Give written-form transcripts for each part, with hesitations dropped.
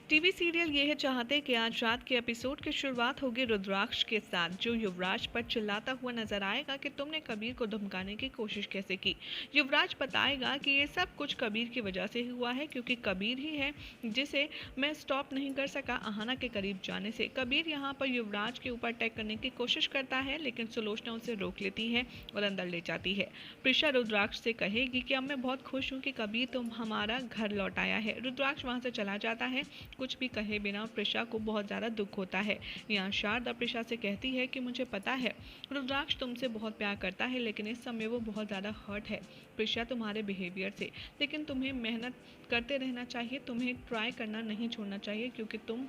TV serial ये है चाहते कि आज रात के एपिसोड की शुरुआत होगी रुद्राक्ष के साथ, जो युवराज पर चिल्लाता हुआ नजर आएगा कि तुमने कबीर को धमकाने की कोशिश कैसे की। युवराज बताएगा कि ये सब कुछ कबीर की वजह से हुआ है, क्योंकि कबीर ही है जिसे मैं स्टॉप नहीं कर सका अहाना के करीब जाने से। कबीर यहाँ पर युवराज के ऊपर अटैक करने की कोशिश करता है, लेकिन सुलोचना उसे रोक लेती है और अंदर ले जाती है। प्रिशा रुद्राक्ष से कहेगी कि अब मैं बहुत खुश हूँ कि कबीर तुम हमारा घर लौट आया है। रुद्राक्ष वहाँ से चला जाता है। कुछ भी कहे बिना प्रिशा को बहुत ज़्यादा दुख होता है। यहाँ शारदा प्रिशा से कहती है कि मुझे पता है रुद्राक्ष तुमसे बहुत प्यार करता है, लेकिन इस समय वो बहुत ज़्यादा हर्ट है प्रिशा तुम्हारे बिहेवियर से। लेकिन तुम्हें मेहनत करते रहना चाहिए, तुम्हें ट्राई करना नहीं छोड़ना चाहिए, क्योंकि तुम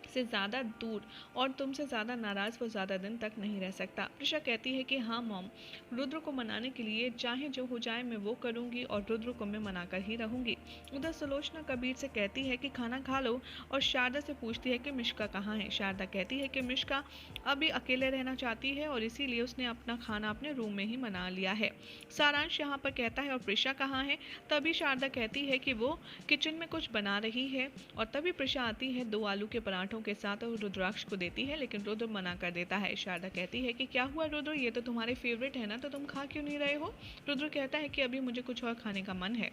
से ज़्यादा दूर और तुमसे ज़्यादा नाराज़ वो ज़्यादा दिन तक नहीं रह सकता। प्रिशा कहती है कि हाँ मॉम, रुद्र को मनाने के लिए चाहे जो हो जाए मैं वो करूँगी और रुद्र को मैं मनाकर ही रहूँगी। उधर सुलोचना कबीर से कहती है कि खाना खा लो और शारदा से पूछती है कि मिश्का कहाँ है। शारदा कहती है कि मिश्का अभी अकेले रहना चाहती है और इसीलिए उसने अपना खाना अपने रूम में ही बना लिया है। सारांश यहाँ पर कहता है और प्रिशा कहाँ है। तभी शारदा कहती है कि वो किचन में कुछ बना रही है और तभी प्रिशा आती है 2 आलू के पराठों के साथ और रुद्राक्ष को देती है, लेकिन रुद्र मना कर देता है। शारदा कहती है कि क्या हुआ रुद्र, ये तो तुम्हारे फेवरेट है ना, तो तुम खा क्यों नहीं रहे हो। रुद्र कहता है कि अभी मुझे कुछ और खाने का मन है,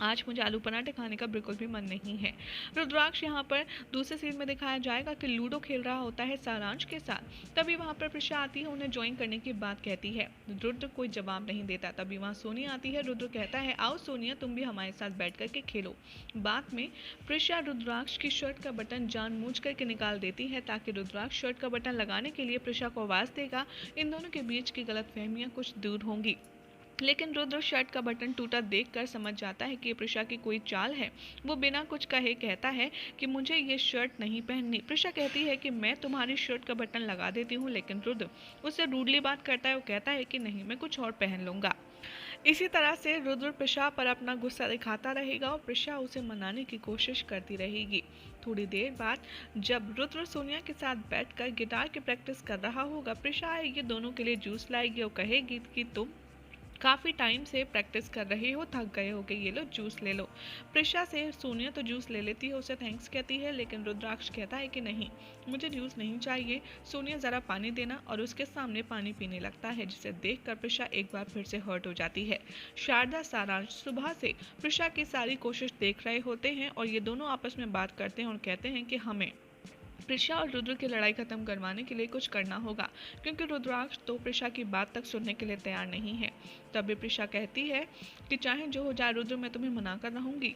आज मुझे आलू पराठे खाने का बिल्कुल भी मन नहीं है। रुद्राक्ष यहाँ पर दूसरे सीन में दिखाया जाएगा कि लूडो खेल रहा होता है सारांश के साथ। तभी वहाँ पर प्रिशा आती है, उन्हें ज्वाइन करने की बात कहती है। रुद्र कोई जवाब नहीं देता। तभी वहाँ सोनिया आती है। रुद्र कहता है आओ सोनिया, तुम भी हमारे साथ बैठ कर के खेलो। बाद में प्रिशा रुद्राक्ष की शर्ट का बटन जानबूझ करके निकाल देती है ताकि रुद्राक्ष शर्ट का बटन लगाने के लिए प्रिशा को आवाज़ देगा। इन दोनों के बीच की गलतफहमियां कुछ दूर होंगी, लेकिन रुद्र शर्ट का बटन टूटा देखकर समझ जाता है कि प्रिशा की कोई चाल है। वो बिना कुछ कहे कहता है कि मुझे ये शर्ट नहीं पहननी। प्रिशा कहती है कि मैं तुम्हारी शर्ट का बटन लगा देती हूँ, लेकिन रुद्र उससे रूडली बात करता है। वो कहता है कि नहीं, मैं कुछ और पहन लूँगा। इसी तरह से रुद्र प्रिशा पर अपना गुस्सा दिखाता रहेगा और प्रिशा उसे मनाने की कोशिश करती रहेगी। थोड़ी देर बाद जब रुद्र सोनिया के साथ बैठकर गिटार की प्रैक्टिस कर रहा होगा, प्रिशा आएगी, दोनों के लिए जूस लाएगी और कहेगी कि तुम काफ़ी टाइम से प्रैक्टिस कर रहे हो, थक गए हो, कि ये लो जूस ले लो। प्रिशा से सोनिया तो जूस ले लेती है, उसे थैंक्स कहती है, लेकिन रुद्राक्ष कहता है कि नहीं, मुझे जूस नहीं चाहिए, सोनिया ज़रा पानी देना, और उसके सामने पानी पीने लगता है, जिसे देखकर प्रिशा एक बार फिर से हर्ट हो जाती है। शारदा सारांश सुबह से प्रिशा की सारी कोशिश देख रहे होते हैं और ये दोनों आपस में बात करते हैं और कहते हैं कि हमें प्रिशा और रुद्र की लड़ाई खत्म करवाने के लिए कुछ करना होगा, क्योंकि रुद्राक्ष तो प्रिशा की बात तक सुनने के लिए तैयार नहीं है। तभी प्रिशा कहती है कि चाहे जो हो जाए रुद्र, मैं तुम्हें मना कर रहूंगी।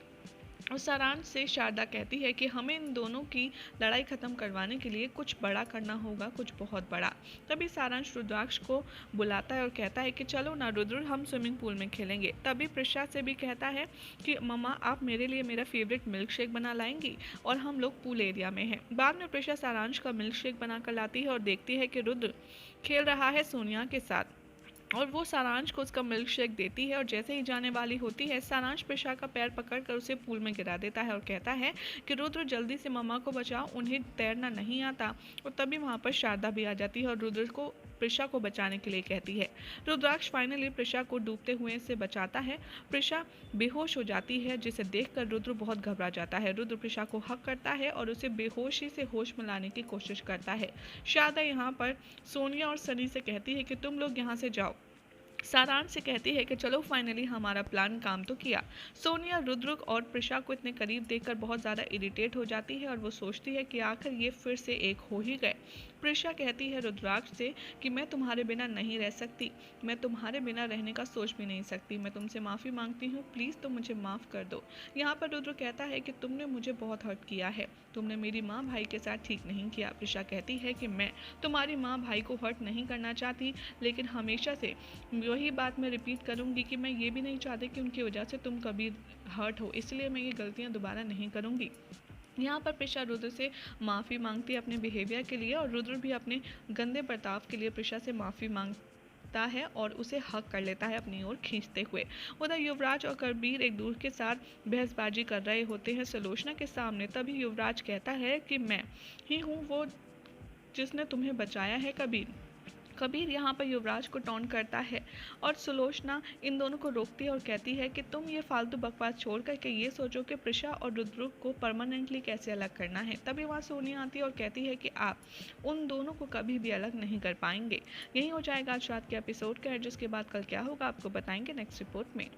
और सारांश से शारदा कहती है कि हमें इन दोनों की लड़ाई खत्म करवाने के लिए कुछ बड़ा करना होगा, कुछ बहुत बड़ा। तभी सारांश रुद्राक्ष को बुलाता है और कहता है कि चलो ना रुद्र, हम स्विमिंग पूल में खेलेंगे। तभी प्रिशा से भी कहता है कि मम्मा आप मेरे लिए मेरा फेवरेट मिल्क शेक बना लाएंगी, और हम लोग पूल एरिया में हैं। बाद में प्रिशा सारांश का मिल्क शेक बना कर लाती है और देखती है कि रुद्र खेल रहा है सोनिया के साथ, और वो सारांश को उसका मिल्क शेक देती है। और जैसे ही जाने वाली होती है, सारांश प्रिशा का पैर पकड़कर उसे पूल में गिरा देता है और कहता है कि रुद्र जल्दी से मम्मा को बचाओ, उन्हें तैरना नहीं आता। और तभी वहाँ पर शारदा भी आ जाती है और रुद्र को प्रिशा को बचाने के लिए कहती है। रुद्राक्ष फाइनली प्रिशा को डूबते हुए से बचाता है। प्रिशा बेहोश हो जाती है, जिसे देखकर रुद्र बहुत घबरा जाता है। रुद्र प्रिशा को हक करता है और उसे बेहोशी से होश में लाने की कोशिश करता है। शारदा यहाँ पर सोनिया और सनी से कहती है कि तुम लोग यहाँ से जाओ। सारांश से कहती है कि चलो फाइनली हमारा प्लान काम तो किया। सोनिया रुद्र और प्रिशा को इतने करीब देखकर बहुत ज़्यादा इरिटेट हो जाती है और वो सोचती है कि आखिर ये फिर से एक हो ही गए। प्रिशा कहती है रुद्राक्ष से कि मैं तुम्हारे बिना नहीं रह सकती, मैं तुम्हारे बिना रहने का सोच भी नहीं सकती, मैं तुमसे माफ़ी मांगती हूँ, प्लीज़ तुम मुझे माफ़ कर दो। यहाँ पर रुद्र कहता है कि तुमने मुझे बहुत हर्ट किया है, तुमने मेरी माँ भाई के साथ ठीक नहीं किया। प्रिशा कहती है कि मैं तुम्हारी माँ भाई को हर्ट नहीं करना चाहती, लेकिन हमेशा से वही बात मैं रिपीट करूँगी कि मैं ये भी नहीं चाहती कि उनकी वजह से तुम कभी हर्ट हो, इसलिए मैं ये गलतियाँ दोबारा नहीं करूँगी। यहाँ पर प्रिशा रुद्र से माफ़ी मांगती है अपने बिहेवियर के लिए, और रुद्र भी अपने गंदे बर्ताव के लिए प्रिशा से माफ़ी मांगता है और उसे हक कर लेता है अपनी ओर खींचते हुए। उधर युवराज और कबीर एक दूसरे के साथ बहसबाजी कर रहे होते हैं सुलोचना के सामने। तभी युवराज कहता है कि मैं ही हूँ वो जिसने तुम्हें बचाया है कबीर। कबीर यहाँ पर युवराज को टॉन्ट करता है और सुलोचना इन दोनों को रोकती है और कहती है कि तुम ये फालतू बकवास छोड़ करके ये सोचो कि प्रिशा और रुद्र को परमानेंटली कैसे अलग करना है। तभी वहाँ सोनिया आती है और कहती है कि आप उन दोनों को कभी भी अलग नहीं कर पाएंगे। यही हो जाएगा आज रात के एपिसोड का, जिसके बाद कल क्या होगा आपको बताएंगे नेक्स्ट रिपोर्ट में।